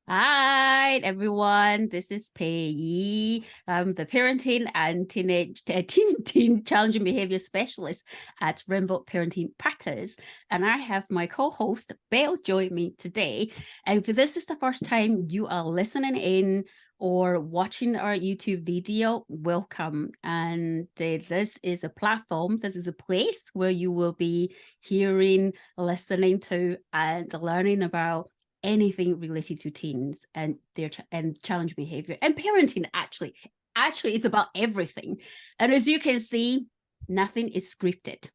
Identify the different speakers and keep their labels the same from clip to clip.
Speaker 1: Hi, everyone. This is Pei Yi. I'm the parenting and teen challenging behavior specialist at Rainbow Parenting Practice. And I have my co-host, Belle, join me today. And if this is the first time you are listening in or watching our YouTube video, welcome. And this is a platform, this is a place where you will be hearing, listening to, and learning about anything related to teens and their and challenge behavior and parenting. Actually it's about everything, and as you can see, nothing is scripted,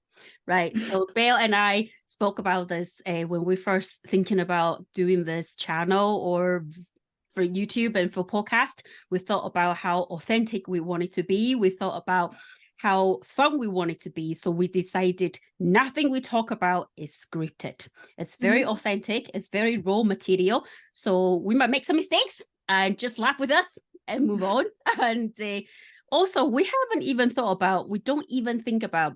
Speaker 1: right? So Belle and I spoke about this when we first thinking about doing this channel or for YouTube and for podcast. We thought about how authentic we want it to be. We thought about how fun we want it to be. So we decided nothing we talk about is scripted. It's very authentic. It's very raw material. So we might make some mistakes and just laugh with us and move on. And also, we haven't even thought about, we don't even think about,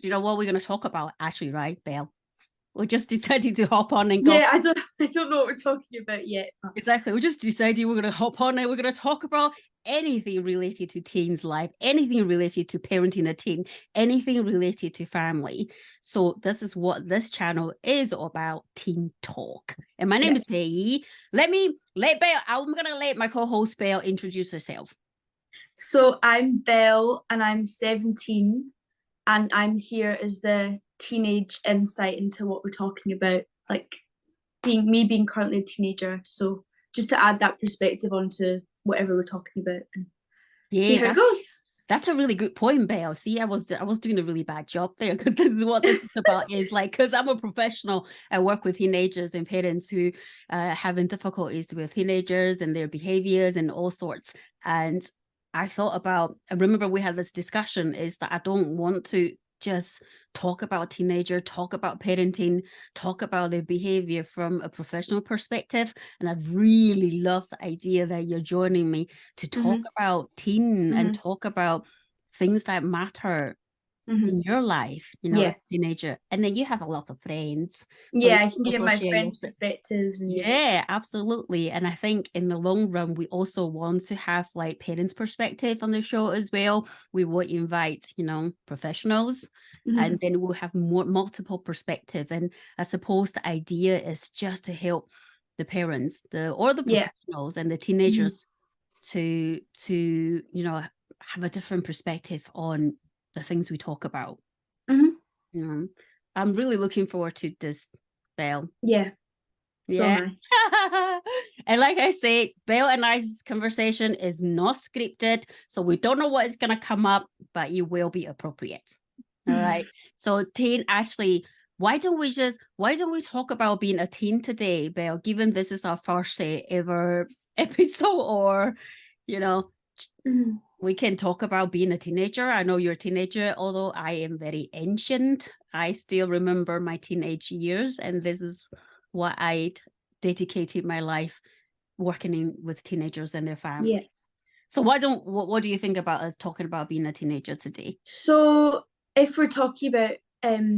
Speaker 1: what we're going to talk about actually, right, Belle? We just decided to hop on and go.
Speaker 2: Yeah, I don't know what we're talking about yet.
Speaker 1: Exactly. We just decided we're going to hop on and we're going to talk about anything related to teens' life, anything related to parenting a teen, anything related to family. So this is what this channel is about, Teen Talk. And my name is Pei Yi. I'm going to let my co-host Belle introduce herself.
Speaker 2: So I'm Belle and I'm 17 and I'm here as the teenage insight into what we're talking about, like being currently a teenager. So just to add that perspective onto whatever we're talking about and see how it goes.
Speaker 1: That's a really good point, Belle. See, I was doing a really bad job there, because this is what this is about. Is like, because I'm a professional, I work with teenagers and parents who having difficulties with teenagers and their behaviors and all sorts. And I remember we had this discussion, is that I don't want to just talk about teenager, talk about parenting, talk about their behavior from a professional perspective. And I really love the idea that you're joining me to talk about teen and talk about things that matter in your life, as a teenager. And then you have a lot of friends.
Speaker 2: So I can give my friends' perspectives.
Speaker 1: Yeah, absolutely. And I think in the long run, we also want to have like parents' perspective on the show as well. We will invite, professionals, and then we'll have multiple perspective. And I suppose the idea is just to help the parents, the professionals and the teenagers to have a different perspective on the things we talk about. I'm really looking forward to this, Belle.
Speaker 2: Yeah.
Speaker 1: Yeah. And like I said, Belle and I's conversation is not scripted, so we don't know what is going to come up, but it will be appropriate. All right. So teen, actually, why don't we talk about being a teen today, Belle, given this is our first ever episode, or, we can talk about being a teenager. I know you're a teenager, although I am very ancient. I still remember my teenage years, and this is what I dedicated my life working with teenagers and their families. Yeah. So what do you think about us talking about being a teenager today?
Speaker 2: So if we're talking about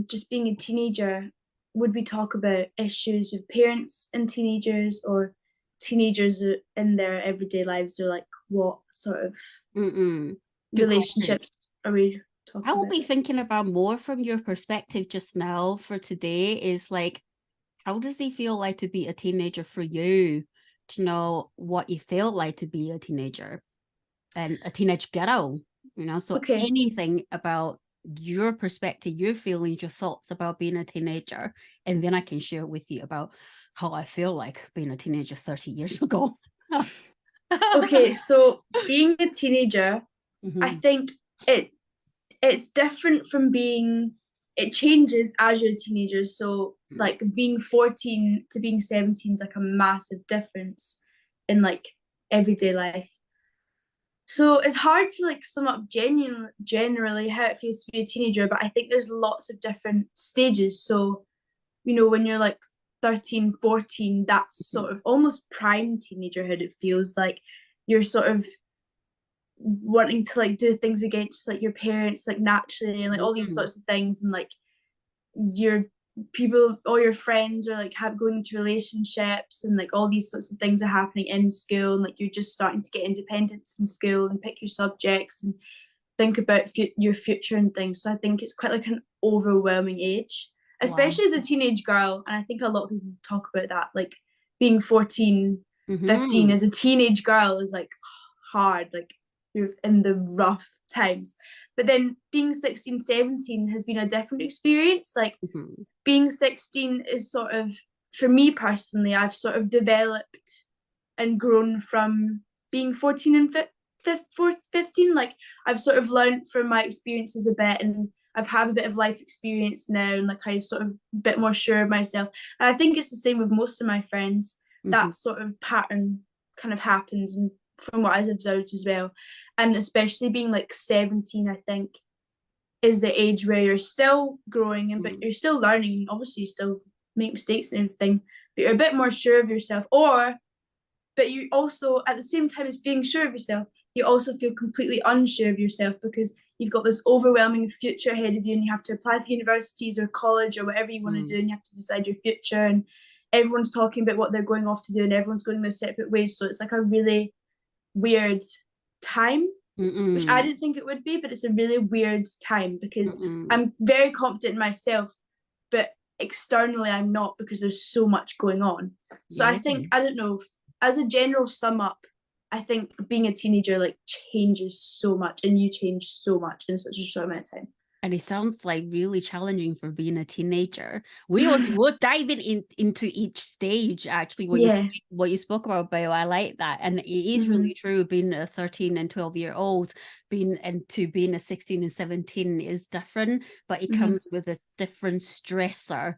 Speaker 2: just being a teenager, would we talk about issues with parents and teenagers, or teenagers in their everyday lives, or like what sort of relationships are we talking about?
Speaker 1: I will be thinking about more from your perspective just now for today, is like, how does it feel like to be a teenager for you? To know what it felt like to be a teenager and a teenage girl, so anything about your perspective, your feelings, your thoughts about being a teenager, and then I can share with you about how I feel like being a teenager 30 years ago.
Speaker 2: Okay, so being a teenager, I think it's different from it changes as you're a teenager. So like being 14 to being 17 is like a massive difference in like everyday life. So it's hard to like sum up generally how it feels to be a teenager, but I think there's lots of different stages. So, when you're like 13, 14, that's sort of almost prime teenagerhood. It feels like you're sort of wanting to like do things against like your parents, like naturally, and like all these sorts of things, and like you're people, all your friends are like going into relationships, and like all these sorts of things are happening in school, and like you're just starting to get independence in school and pick your subjects and think about your future and things. So I think it's quite like an overwhelming age,
Speaker 1: Wow.
Speaker 2: especially as a teenage girl. And I think a lot of people talk about that, like being 14, 15
Speaker 1: Mm-hmm.
Speaker 2: as a teenage girl is like hard, like you're in the rough times. But then being 16, 17 has been a different experience. Like
Speaker 1: Mm-hmm.
Speaker 2: being 16 is sort of, for me personally, I've sort of developed and grown from being 14 and 15. Like I've sort of learned from my experiences a bit, and I've had a bit of life experience now, and like I sort of a bit more sure of myself. And I think it's the same with most of my friends.
Speaker 1: Mm-hmm.
Speaker 2: That sort of pattern kind of happens, and from what I've observed as well. And especially being like 17, I think is the age where you're still growing, and but you're still learning. Obviously you still make mistakes and everything, but you're a bit more sure of yourself. Or but you also, at the same time as being sure of yourself, you also feel completely unsure of yourself, because you've got this overwhelming future ahead of you, and you have to apply for universities or college or whatever you want to do, and you have to decide your future, and everyone's talking about what they're going off to do, and everyone's going their separate ways. So it's like a really weird time, which I
Speaker 1: Mm-mm.
Speaker 2: didn't think it would be, but it's a really weird time, because
Speaker 1: Mm-mm.
Speaker 2: I'm very confident in myself, but externally I'm not, because there's so much going on. So I
Speaker 1: Yeah.
Speaker 2: think, I don't know, as a general sum up, I think being a teenager like changes so much, and you change so much in such a short amount of
Speaker 1: And it sounds like really challenging for being a teenager. We'll dive into each stage. Actually,
Speaker 2: Yeah.
Speaker 1: what you spoke about, Bio, I like that, and it is
Speaker 2: Mm-hmm.
Speaker 1: really true. Being a 13 and 12-year-old, being a 16 and 17 is different, but it
Speaker 2: Mm-hmm.
Speaker 1: comes with a different stressor,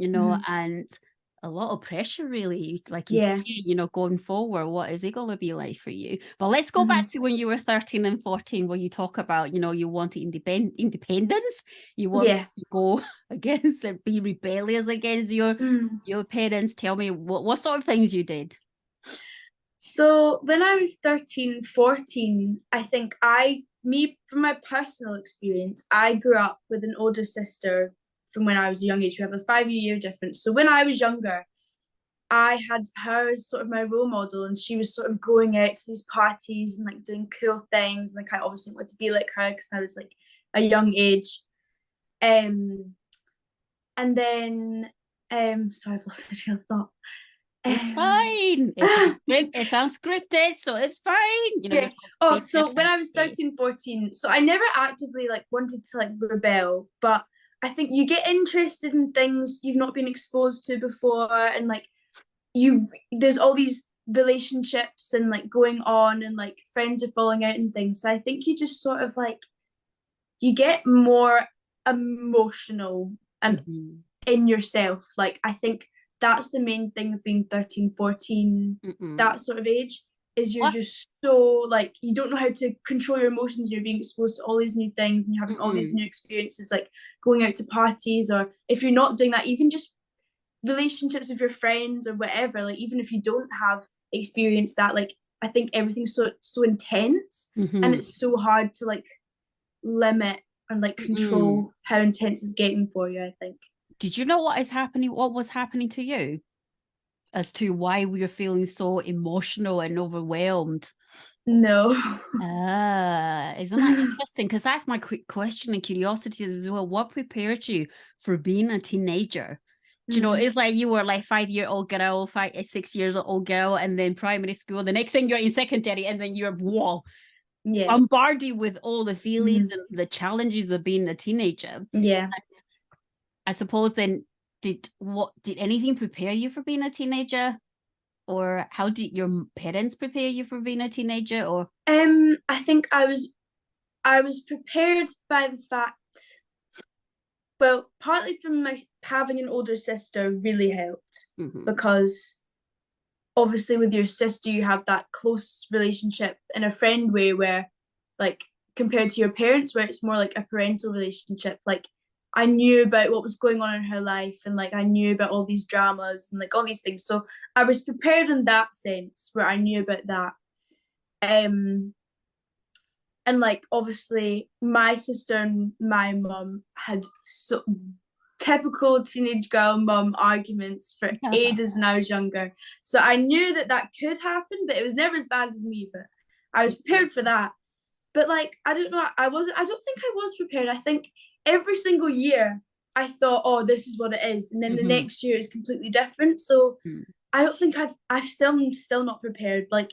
Speaker 2: Mm-hmm.
Speaker 1: and a lot of pressure, really, like you say,
Speaker 2: Yeah.
Speaker 1: going forward, what is it going to be like for you? But let's go
Speaker 2: Mm-hmm.
Speaker 1: back to when you were 13 and 14, where you talk about, you wanted independence, you wanted
Speaker 2: Yeah.
Speaker 1: to go against and be rebellious against
Speaker 2: Mm.
Speaker 1: your parents. Tell me what sort of things you did.
Speaker 2: So when I was 13, 14, I think from my personal experience, I grew up with an older sister from when I was a young age. We have a 5 year difference. So when I was younger, I had her as sort of my role model, and she was sort of going out to these parties and like doing cool things. And like I obviously wanted to be like her, because I was like a young age. Um, and then sorry, I've lost my train of thought.
Speaker 1: It's
Speaker 2: Um,
Speaker 1: fine. It sounds scripted, so it's fine. You
Speaker 2: yeah.
Speaker 1: can
Speaker 2: Oh,
Speaker 1: take
Speaker 2: so
Speaker 1: that
Speaker 2: when
Speaker 1: as
Speaker 2: I was
Speaker 1: it is.
Speaker 2: 13, 14, so I never actively like wanted to like rebel, but I think you get interested in things you've not been exposed to before, and like there's all these relationships and like going on, and like friends are falling out and things. So I think you just sort of like you get more emotional and
Speaker 1: Mhm.
Speaker 2: in yourself. Like I think that's the main thing of being 13, 14,
Speaker 1: Mm-mm.
Speaker 2: that sort of age, is you're
Speaker 1: What?
Speaker 2: just so like you don't know how to control your emotions. You're being exposed to all these new things, and you're having all these
Speaker 1: Mm-mm.
Speaker 2: new experiences, like going out to parties, or if you're not doing that, even just relationships with your friends or whatever. Like even if you don't have experienced that, like I think everything's so intense, and
Speaker 1: Mm-hmm.
Speaker 2: it's so hard to like limit and like
Speaker 1: Mm-mm.
Speaker 2: control how intense it's getting for you, I think.
Speaker 1: Did you know what is happening? What was happening to you as to why we were feeling so emotional and overwhelmed?
Speaker 2: No.
Speaker 1: Isn't that interesting? Because that's my quick question and curiosity as well. What prepared you for being a teenager?
Speaker 2: Mm,
Speaker 1: It's like you were like 5-year-old girl, 6 years old girl, and then primary school. The next thing you're in secondary, and then you're whoa,
Speaker 2: yeah.
Speaker 1: bombarded with all the feelings
Speaker 2: Mm,
Speaker 1: and the challenges of being a teenager.
Speaker 2: yeah.
Speaker 1: I suppose then, did anything prepare you for being a teenager? Or how did your parents prepare you for being a teenager? Or
Speaker 2: I think I was prepared by the fact, well, partly from my having an older sister really helped,
Speaker 1: Mhm.
Speaker 2: because obviously with your sister you have that close relationship in a friend way, where like compared to your parents, where it's more like a parental relationship. Like I knew about what was going on in her life, and like I knew about all these dramas and like all these things, so I was prepared in that sense, where I knew about that. um and like obviously my sister and my mum had typical teenage girl mum arguments for ages when I was younger. So I knew that that could happen, but it was never as bad as me. But I was prepared for that. But like, I don't know, I don't think I was prepared. I think every single year I thought, oh, this is what it is. And then the next year is completely different. So I don't think I'm still not prepared. Like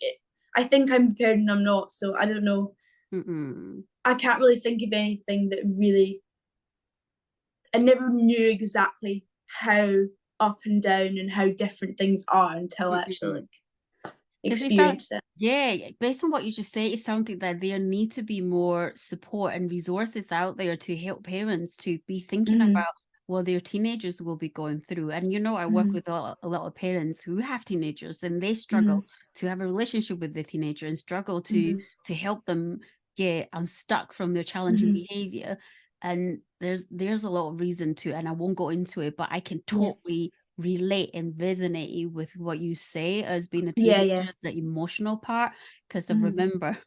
Speaker 2: I think I'm prepared and I'm not. So I don't know. I can't really think of anything that really, I never knew exactly how up and down and how different things are until I actually experienced it.
Speaker 1: Yeah, based on what you just say, it's something that there need to be more support and resources out there to help parents to be thinking about what their teenagers will be going through. And you know, I work with a lot of parents who have teenagers, and they struggle to have a relationship with the teenager and struggle to help them get unstuck from their challenging behavior. And there's a lot of reason to, and I won't go into it, but I can totally relate and resonate with what you say as being a teenager, the emotional part, because I remember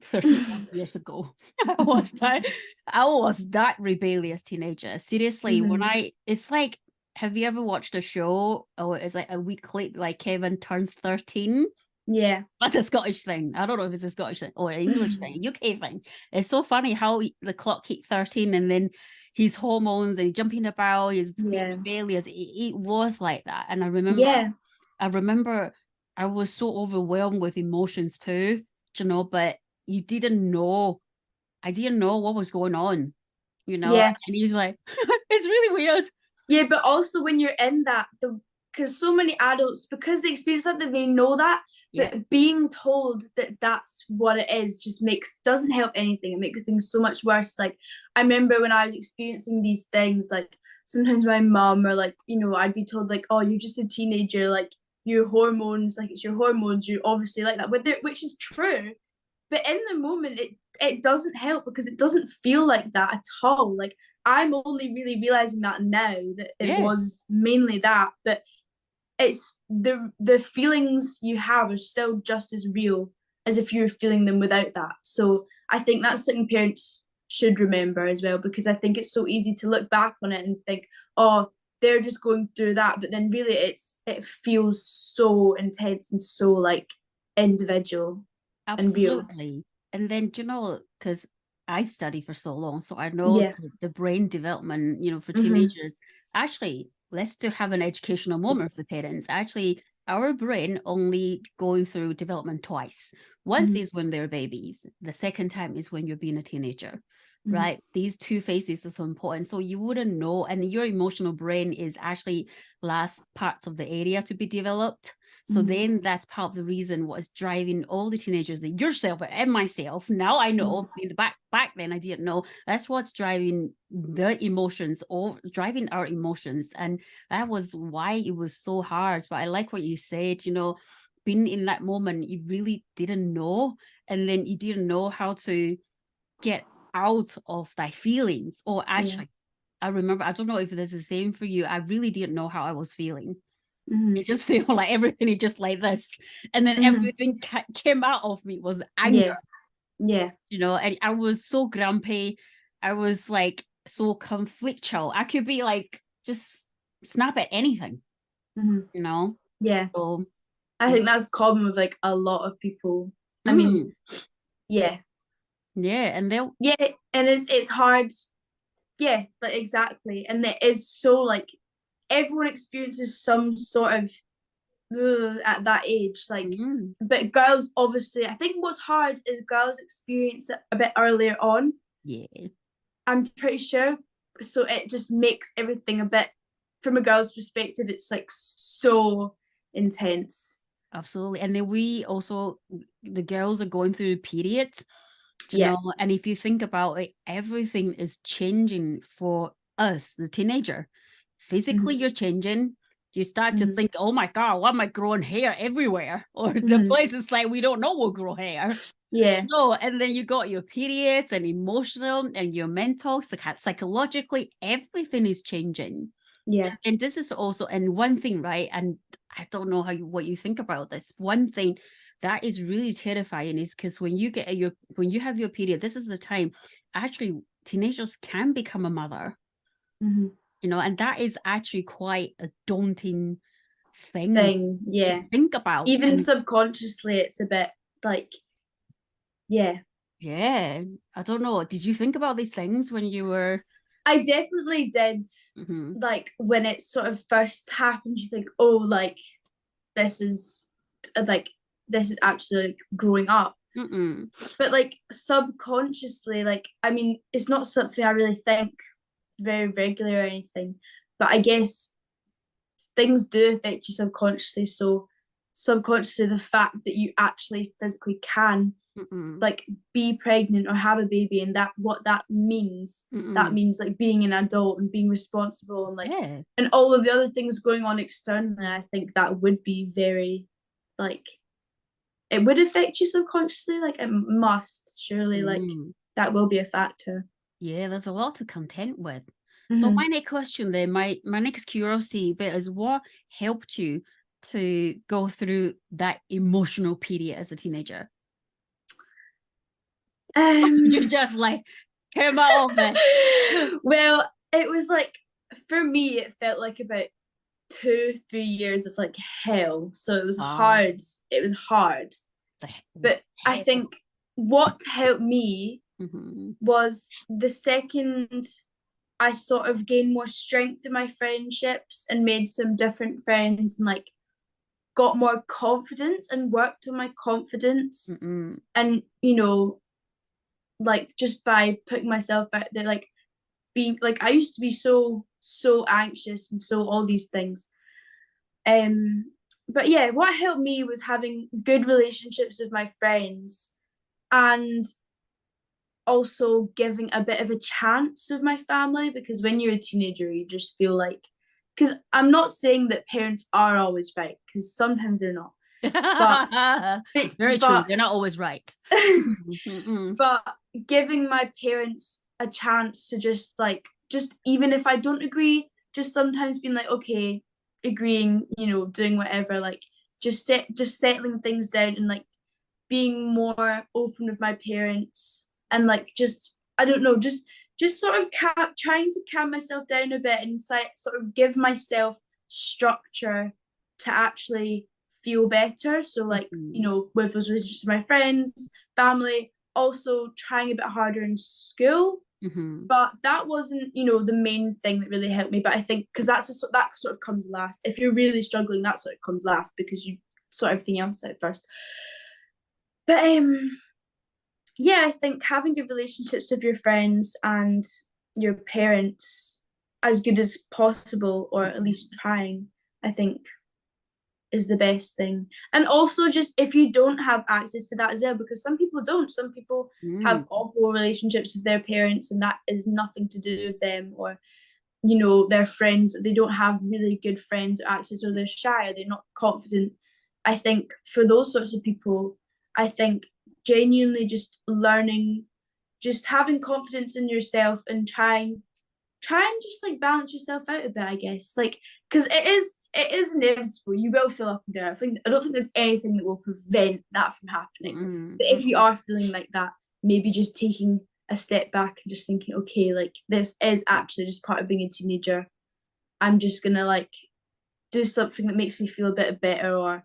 Speaker 1: 31 years ago I was that rebellious teenager. Seriously, when it's like, have you ever watched a show, or it's like a week clip, like Kevin turns 13?
Speaker 2: Yeah,
Speaker 1: that's a Scottish thing. I don't know if it's a Scottish thing or an English thing, UK thing. It's so funny how the clock hit 13 and then his hormones and he's jumping about, he's rebellious. It was like that. And I remember I was so overwhelmed with emotions too, you know, but I didn't know what was going on, you know. And he's like, it's really weird.
Speaker 2: Yeah, but also when you're in that, because so many adults, because they experience that, they know that, but being told that that's what it is just doesn't help anything. It makes things so much worse. Like, I remember when I was experiencing these things, like sometimes my mom or like, you know, I'd be told like, oh, you're just a teenager, like your hormones, like it's your hormones, you're obviously like that, which is true. But in the moment, it doesn't help because it doesn't feel like that at all. Like, I'm only really realizing that now, that it was mainly that, but it's the feelings you have are still just as real as if you were feeling them without that. So I think that's something parents should remember as well, because I think it's so easy to look back on it and think, oh, they're just going through that, but then really it feels so intense and so like individual.
Speaker 1: Absolutely. And then, you know, because I've studied for so long, so I know the brain development, you know, for teenagers. Actually, let's to have an educational moment for parents. Actually, our brain only going through development twice. Once is when they're babies. The second time is when you're being a teenager, right? These two phases are so important. So you wouldn't know, and your emotional brain is actually last parts of the area to be developed. So then that's part of the reason what is driving all the teenagers, yourself and myself. Now I know. In the back then I didn't know. That's what's driving the emotions, or driving our emotions. And that was why it was so hard. But I like what you said, you know, being in that moment, you really didn't know. And then you didn't know how to get out of thy feelings. Or actually, I remember, I don't know if it's the same for you. I really didn't know how I was feeling. It just felt like everything is just like this, and then everything came out of me was anger. You know, and I was so grumpy. I was like so conflictual. I could be like just snap at anything. You know. So
Speaker 2: I think that's common with like a lot of people. I mean,
Speaker 1: and they'll
Speaker 2: and it's hard. Like exactly, and it is so like everyone experiences some sort of at that age, like but girls, obviously, I think what's hard is girls experience it a bit earlier on. I'm pretty sure, so it just makes everything a bit, from a girl's perspective, it's like so intense.
Speaker 1: Absolutely. And then the girls are going through periods, you know, and if you think about it, everything is changing for us, the teenager. Physically, you're changing. You start to think, oh my God, why am I growing hair everywhere? Or the places like we don't know we'll grow hair. No, and then you got your periods and emotional and your mental, psychologically, everything is changing. And this is also, and one thing, right? And I don't know what you think about this. One thing that is really terrifying is because when you have your period, this is the time actually teenagers can become a mother. you know, and that is actually quite a daunting thing
Speaker 2: Thing,
Speaker 1: to
Speaker 2: yeah.
Speaker 1: think about.
Speaker 2: Even
Speaker 1: And
Speaker 2: subconsciously, it's a bit like, yeah.
Speaker 1: yeah, I don't know. Did you think about these things when you were?
Speaker 2: I definitely did. Like when it sort of first happened, you think, oh, like this is this is actually like, growing up. But like subconsciously, like I mean, it's not something I really think very regularly or anything. But I guess things do affect you subconsciously. So subconsciously, the fact that you actually physically can like be pregnant or have a baby, and that what that means, that means like being an adult and being responsible and like and all of the other things going on externally. I think that would be very like it would affect you subconsciously, like it must surely, like that will be a factor.
Speaker 1: Yeah, there's a lot to contend with. So my next question then, my next curiosity bit is what helped you to go through that emotional period as a teenager? Did you just like come out of it?
Speaker 2: Well, it was like for me, it felt like about 2-3 years of like hell. So it was hard. It was hard. But I think what helped me was the second I sort of gained more strength in my friendships and made some different friends and like got more confidence and worked on my confidence. And you know, like just by putting myself out there, like being like I used to be so anxious and so all these things. But yeah, what helped me was having good relationships with my friends and also giving a bit of a chance with my family, because when you're a teenager you just feel like, because I'm not saying that parents are always right, because sometimes they're not, but
Speaker 1: it's very true, they're not always right.
Speaker 2: But giving my parents a chance to just even if I don't agree, just sometimes being like, okay, agreeing, you know, doing whatever, like just settling things down and like being more open with my parents and like just I don't know, just sort of trying to calm myself down a bit and sort of give myself structure to actually feel better. So like, you know, with those relationships with my friends, family, also trying a bit harder in school. But that wasn't, you know, the main thing that really helped me. But I think because that sort of comes last. If you're really struggling, that sort of comes last because you sort everything else out first. But yeah, I think having good relationships with your friends and your parents as good as possible, or at least trying, I think is the best thing. And also just if you don't have access to that as well, because some people don't. Some people have awful relationships with their parents and that is nothing to do with them, or you know, their friends, they don't have really good friends or access, or they're shy or they're not confident. I think for those sorts of people, I think genuinely just learning, just having confidence in yourself and try and just like balance yourself out a bit, I guess. Like, because it is inevitable. You will feel up and down. I don't think there's anything that will prevent that from happening. But if you are feeling like that, maybe just taking a step back and just thinking, okay, like this is actually just part of being a teenager. I'm just gonna like do something that makes me feel a bit better, or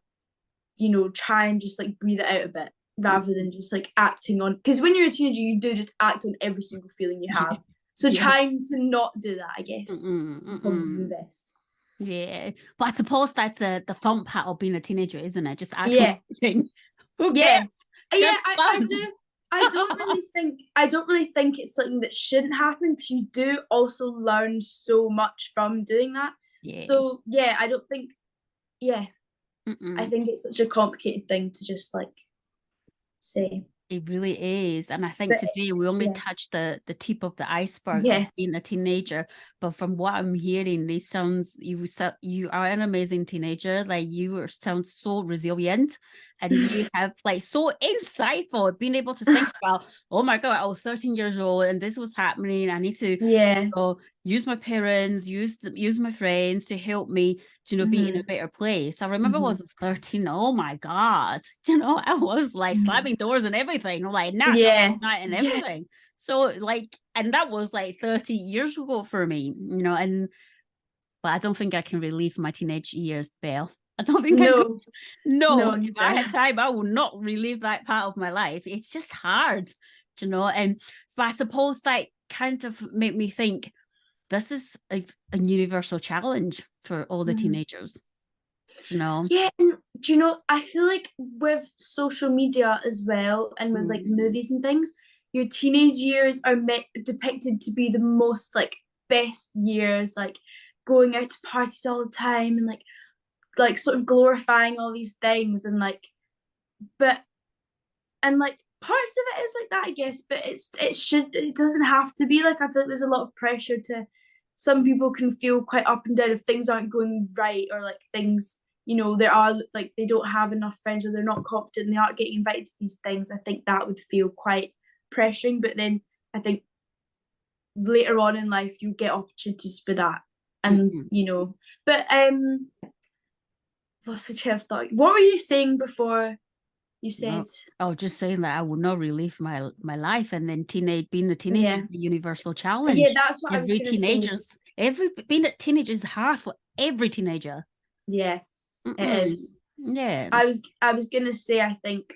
Speaker 2: you know, try and just like breathe it out a bit rather than just like acting on, because when you're a teenager you do just act on every single feeling you have. So trying to not do that, I guess, probably the best.
Speaker 1: Yeah, but I suppose that's the fun part of being a teenager, isn't it? Just
Speaker 2: Yeah.
Speaker 1: acting. Who
Speaker 2: cares?
Speaker 1: Yeah,
Speaker 2: I do. I don't really think it's something that shouldn't happen, because you do also learn so much from doing that. So yeah, I don't think. Yeah, I think it's such a complicated thing to just like say.
Speaker 1: It really is. And I think today we only touched the tip of the iceberg of being a teenager. But from what I'm hearing, it sounds you are an amazing teenager. Like you sound so resilient and you have like so insightful, being able to think about, oh my God, I was 13 years old and this was happening. I need to use my parents, use my friends to help me to be in a better place. I remember I was 13. Oh my God. I was like slamming doors and everything. I'm like, not and everything. So like, and that was like 30 years ago for me, but I don't think I can relive my teenage years, Belle. I don't think I could.
Speaker 2: No,
Speaker 1: No,
Speaker 2: no,
Speaker 1: if I
Speaker 2: neither.
Speaker 1: had time, I would not relive that part of my life. It's just hard, and so I suppose that kind of made me think this is a universal challenge for all the teenagers,
Speaker 2: Yeah, and do you know, I feel like with social media as well, and with like movies and things, your teenage years are depicted to be the most like best years, like going out to parties all the time and like sort of glorifying all these things and like, but and like parts of it is like that, I guess, but it doesn't have to be. Like, I feel like there's a lot of pressure to, some people can feel quite up and down if things aren't going right, or like things, there are like they don't have enough friends, or they're not confident and they aren't getting invited to these things. I think that would feel quite pressuring, but then I think later on in life you get opportunities for that. And but lost the chain of thought. What were you saying before you said?
Speaker 1: I was just saying that I would not relive my life, and then being a teenager
Speaker 2: Yeah.
Speaker 1: is a universal challenge.
Speaker 2: Yeah, that's what I was
Speaker 1: Every
Speaker 2: gonna say.
Speaker 1: being a teenager is hard for every teenager.
Speaker 2: Yeah, it is.
Speaker 1: Yeah.
Speaker 2: I was gonna say, I think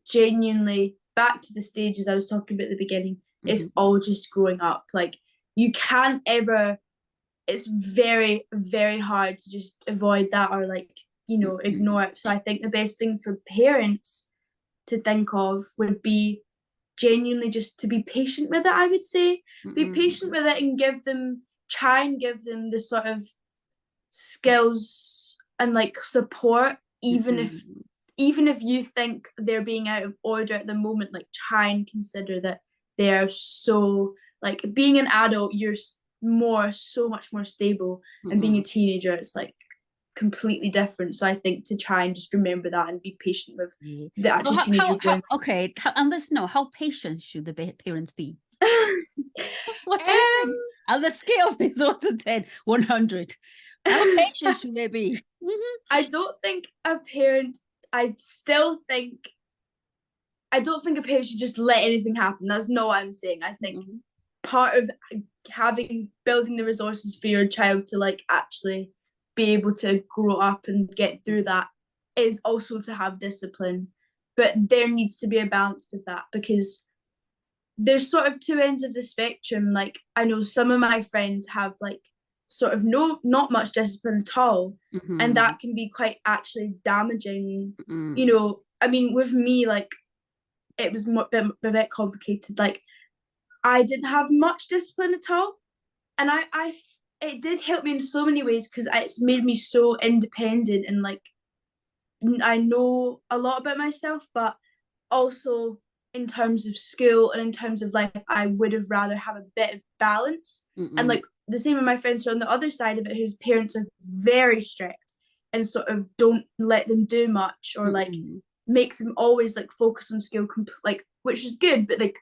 Speaker 2: genuinely, back to the stages I was talking about at the beginning, it's all just growing up. Like, you can't ever, it's very, very hard to just avoid that, or like, ignore it. So I think the best thing for parents to think of would be genuinely just to be patient with it. I would say be patient with it, and try and give them the sort of skills and like support, even if you think they're being out of order at the moment. Like, try and consider that they're so, like, being an adult, you're so much more stable, and being a teenager, it's like completely different. So I think to try and just remember that and be patient with the actual teenager.
Speaker 1: Okay, on this note, how patient should the parents be? What do you think? On the scale of 0 to 10, 100, how patient should they be?
Speaker 2: I don't think a parent should just let anything happen. That's not what I'm saying. I think part of building the resources for your child to like actually be able to grow up and get through that is also to have discipline. But there needs to be a balance with that, because there's sort of two ends of the spectrum. Like, I know some of my friends have like sort of not much discipline at all, and that can be quite actually damaging. I mean, with me, like, it was a bit complicated. Like, I didn't have much discipline at all, and it did help me in so many ways, because it's made me so independent, and like I know a lot about myself. But also, in terms of school and in terms of life, I would have rather have a bit of balance. And like the same with my friends are on the other side of it, whose parents are very strict and sort of don't let them do much, or like make them always like focus on school, like, which is good, but like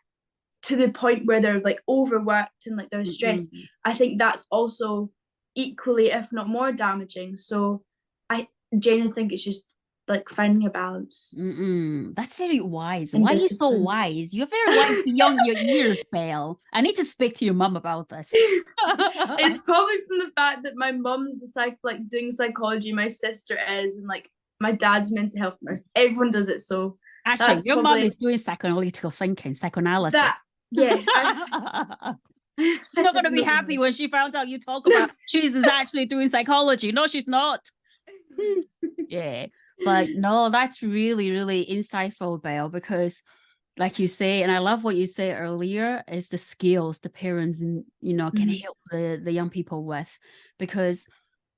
Speaker 2: to the point where they're like overworked and like they're stressed. I think that's also equally, if not more, damaging. So I genuinely think it's just like finding a balance.
Speaker 1: That's very wise. Why are you so wise? You're very wise beyond your years, Belle. I need to speak to your mum about this.
Speaker 2: It's probably from the fact that my mum's doing psychology, my sister is, and like my dad's mental health nurse. Everyone does it. So
Speaker 1: actually, your mum is doing psychoanalytical thinking, psychoanalysis.
Speaker 2: Yeah.
Speaker 1: She's not going to be happy when she found out you talk about she's actually doing psychology. No, she's not. Yeah. But no, that's really, really insightful, Belle, because like you say, and I love what you said earlier, is the skills the parents, can help the young people with. Because,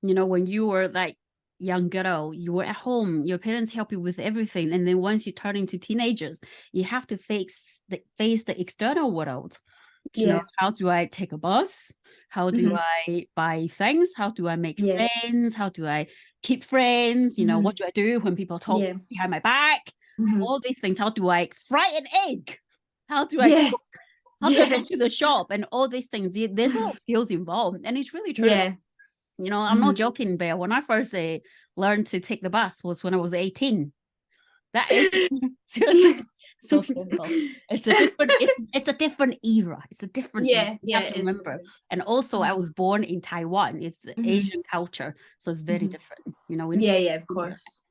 Speaker 1: when you were like young girl, you were at home, your parents help you with everything. And then once you turn into teenagers, you have to face the external world. How do I take a bus? How do I buy things? How do I make friends? How do I keep friends? What do I do when people talk behind my back? All these things. How do I fry an egg? How do I cook? How do I go to the shop? And all these things. There's a lot of skills involved, and it's really true. I'm not joking, Belle. When I first learned to take the bus was when I was 18. That is seriously. So simple. It's a different, it's a different era. It's a different era. You have to remember.
Speaker 2: Different.
Speaker 1: And also I was born in Taiwan. It's Asian culture. So it's very different. You know,
Speaker 2: of course.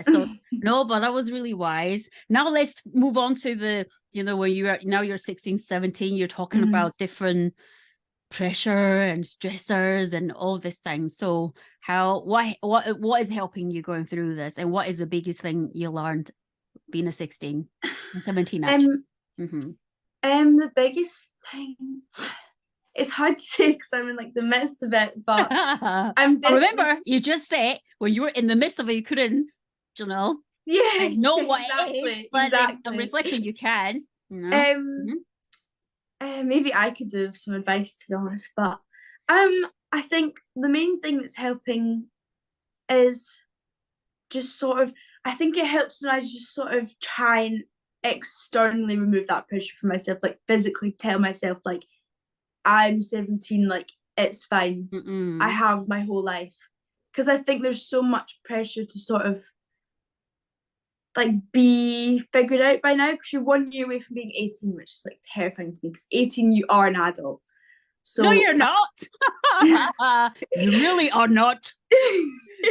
Speaker 1: So no, but that was really wise. Now let's move on to the, you know, when you're 16, 17, you're talking about different pressure and stressors and all this thing. So what is helping you going through this, and what is the biggest thing you learned being a 16 and 17 actually?
Speaker 2: The biggest thing, it's hard to say because I'm in like the midst of it, but
Speaker 1: remember you just said when you were in the midst of it you couldn't, you know, know what it is, but in reflection you can, you know.
Speaker 2: Maybe I could do some advice, to be honest, but I think the main thing that's helping is just sort of, I think it helps when I just sort of try and externally remove that pressure from myself, like physically tell myself like I'm 17, like it's fine. I have my whole life, because I think there's so much pressure to sort of like be figured out by now, because you're 1 year away from being 18, which is like terrifying to me, because 18 you are an adult. So
Speaker 1: no, you're not. You really are not.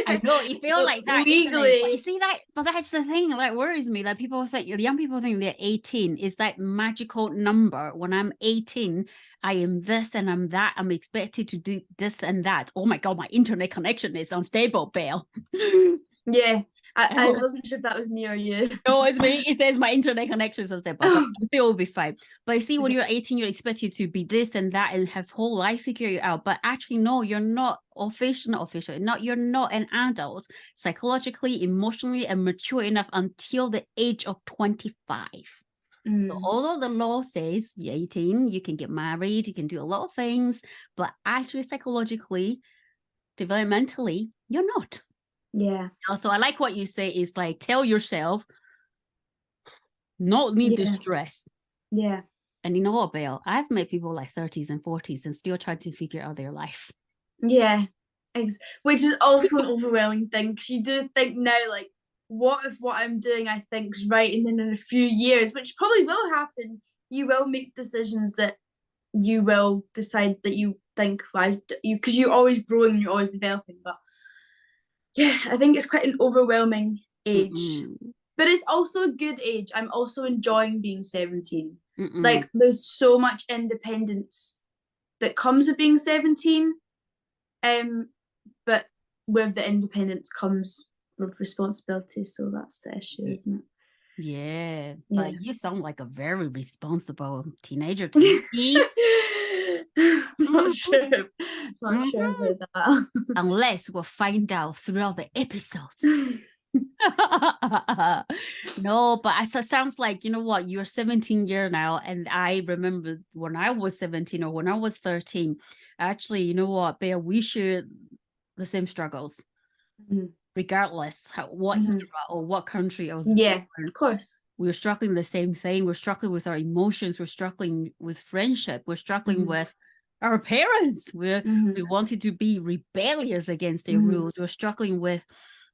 Speaker 1: I know you feel like that legally, but you see that, but that's the thing that worries me, that people think, young people think they're 18 is that magical number. When I'm 18 I am this and I'm that, I'm expected to do this and that. Oh my god, my internet connection is unstable, Belle.
Speaker 2: I wasn't sure if that was me or you.
Speaker 1: No, it's me. It says my internet connection is unstable, but it will be fine. But you see, when you're 18, you're expected to be this and that and have whole life figured out. But actually, no, you're not you're not an adult psychologically, emotionally, and mature enough until the age of 25. So although the law says you're 18, you can get married, you can do a lot of things, but actually psychologically, developmentally, you're not. Also, I like what you say is like, tell yourself not need the stress. And you know what, Belle, I've met people like 30s and 40s and still trying to figure out their life.
Speaker 2: Which is also an overwhelming thing, because you do think now, like, what if what I'm doing I think's right, and then in a few years, which probably will happen, you will make decisions that you will decide that you think because you're always growing, you're always developing. But I think it's quite an overwhelming age, but it's also a good age. I'm also enjoying being 17. Like, there's so much independence that comes with being 17, but with the independence comes with responsibility, so that's the issue, isn't it?
Speaker 1: But you sound like a very responsible teenager to me.
Speaker 2: Not sure about that.
Speaker 1: Unless we'll find out throughout the episodes. No, but it sounds like, you know what, you're 17 years now, and I remember when I was 17 or when I was 13, actually, you know what, Belle, we shared the same struggles, regardless what era or what country I was
Speaker 2: born. Of course.
Speaker 1: We were struggling the same thing. We're struggling with our emotions. We're struggling with friendship. We're struggling with our parents. We wanted to be rebellious against their rules. We're struggling with,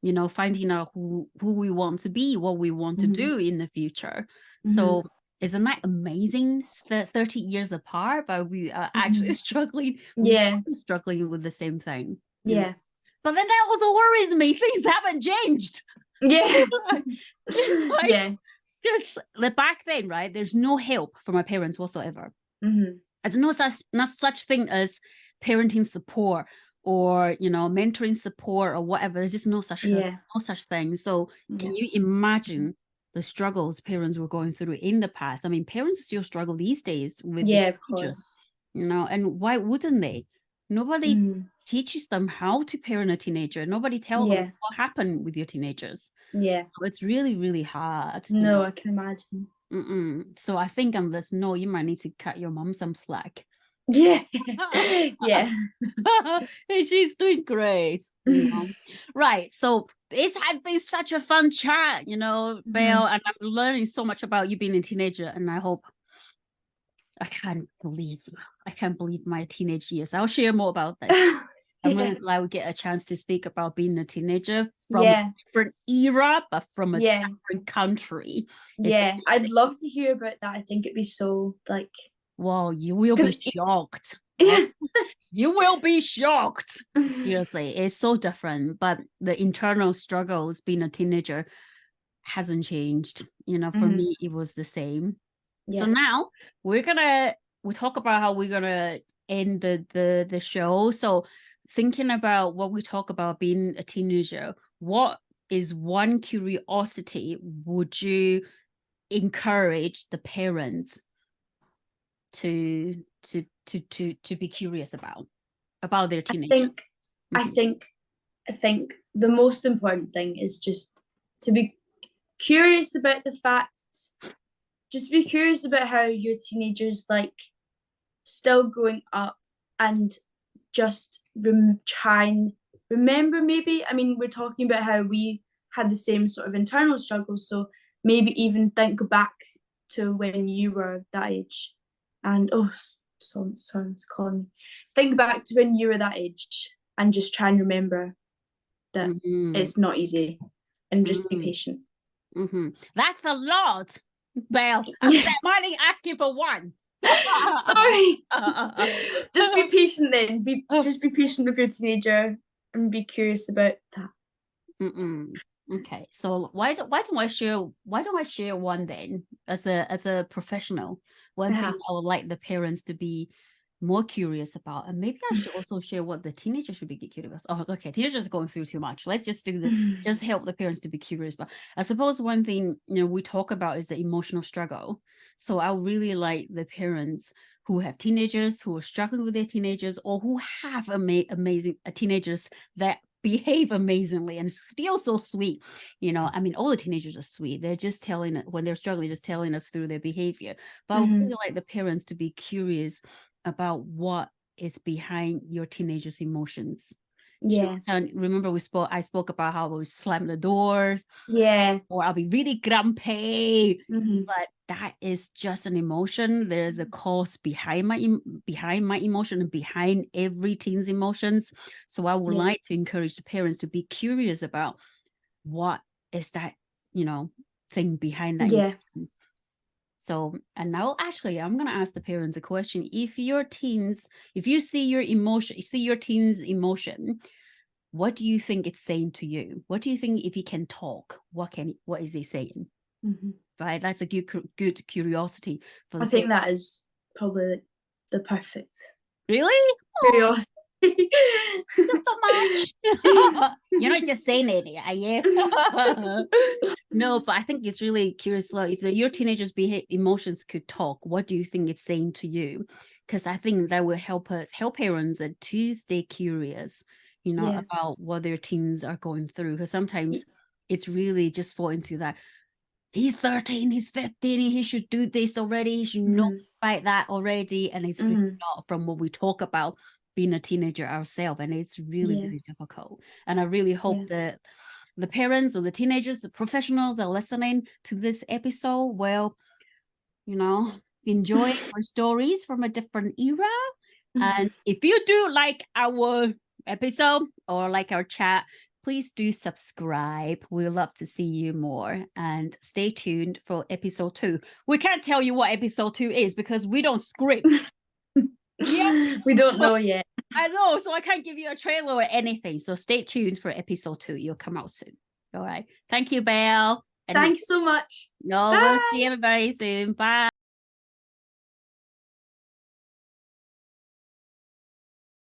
Speaker 1: you know, finding out who we want to be, what we want to do in the future. So isn't that amazing? 30 years apart, but we are actually struggling. Struggling with the same thing.
Speaker 2: Yeah.
Speaker 1: But then that also worries me. Things haven't changed. It's like, just like back then, right? There's no help from my parents whatsoever. There's no such thing as parenting support or, you know, mentoring support or whatever. There's just no such thing. So can you imagine the struggles parents were going through in the past? I mean, parents still struggle these days with teenagers, you know, and why wouldn't they? Nobody teaches them how to parent a teenager. Nobody tells them what happened with your teenagers. So it's really, really hard.
Speaker 2: No, I can imagine.
Speaker 1: So I think on this, no, you might need to cut your mom some slack. She's doing great. You know? Right. So this has been such a fun chat, you know, Belle, and I'm learning so much about you being a teenager, and I hope I can't believe my teenage years. I'll share more about this. I'm really glad we get a chance to speak about being a teenager from
Speaker 2: Yeah.
Speaker 1: a different era, but from a
Speaker 2: Yeah.
Speaker 1: different country. It's
Speaker 2: Yeah. I'd
Speaker 1: amazing.
Speaker 2: love to hear about that. I think it'd be so like,
Speaker 1: Wow, you will
Speaker 2: 'cause
Speaker 1: be shocked.
Speaker 2: yeah.
Speaker 1: You will be shocked. Seriously, it's so different, but the internal struggles being a teenager hasn't changed. You know, for
Speaker 2: Mhm.
Speaker 1: me, it was the same. So
Speaker 2: Yeah.
Speaker 1: now we talk about how we're gonna end the show. So thinking about what we talk about being a teenager, what is one curiosity would you encourage the parents to be curious about their
Speaker 2: I
Speaker 1: teenager?
Speaker 2: think I
Speaker 1: Mhm.
Speaker 2: think the most important thing is just to be curious about the fact, just be curious about how your teenagers like still growing up, and just try and remember. Maybe, I mean, we're talking about how we had the same sort of internal struggles, so maybe even think back to when you were that age, and someone's calling me. Think back to when you were that age and just try and remember that
Speaker 1: Mhm.
Speaker 2: it's not easy, and just be
Speaker 1: Mhm.
Speaker 2: patient.
Speaker 1: Mhm. That's a lot, Belle. I'm only asking for one.
Speaker 2: Sorry. Just be patient then. Just be patient with your teenager and be curious about that.
Speaker 1: Okay, so why don't I share one then as a professional? One thing I would like the parents to be more curious about, and maybe I should also share what the teenagers should be curious. Oh, okay, teenagers are going through too much. Let's just just help the parents to be curious about. I suppose one thing we talk about is the emotional struggle. So I really like the parents who have teenagers who are struggling with their teenagers, or who have amazing teenagers that behave amazingly and still so sweet. I mean, all the teenagers are sweet. They're just telling when they're struggling, just telling us through their behavior. But I would really like the parents to be curious about what is behind your teenager's emotions.
Speaker 2: Yeah.
Speaker 1: So remember I spoke about how I would slam the doors,
Speaker 2: Yeah.
Speaker 1: or I'll be really grumpy.
Speaker 2: Mhm.
Speaker 1: But that is just an emotion. There's a cause behind my emotion and behind every teen's emotions. So I would
Speaker 2: Yeah.
Speaker 1: like to encourage the parents to be curious about what is that, thing behind that
Speaker 2: Yeah.
Speaker 1: emotion. So, and now actually I'm going to ask the parents a question. If you see your teen's emotion, what do you think it's saying to you? What do you think, if he can talk, what is he saying?
Speaker 2: Mhm.
Speaker 1: Right? That's a good curiosity for
Speaker 2: I
Speaker 1: the
Speaker 2: think
Speaker 1: parents.
Speaker 2: that is probably like the perfect
Speaker 1: Really?
Speaker 2: curiosity.
Speaker 1: Just so much. You're not just saying it, are you? No, but I think it's really curious. Like, if your teenagers' emotions could talk, what do you think it's saying to you? Because I think that will help parents to stay curious,
Speaker 2: Yeah.
Speaker 1: about what their teens are going through. Because sometimes it's really just fall into that. He's 13, he's 15, he should do this already. He should know about that already. And it's really not from what we talk about being a teenager ourselves. And it's really,
Speaker 2: Yeah.
Speaker 1: really difficult. And I really hope that the parents or the teenagers, the professionals are listening to this episode. Well, enjoy our stories from a different era. And if you do like our episode or like our chat, please do subscribe. We'd love to see you more, and stay tuned for episode 2. We can't tell you what episode 2 is because we don't script. Yeah,
Speaker 2: We don't know yet.
Speaker 1: I know, so I can't give you a trailer or anything. So stay tuned for episode 2. You'll come out soon. All right. Thank you, Belle. And
Speaker 2: Thanks so much.
Speaker 1: no, we'll see everybody soon. Bye.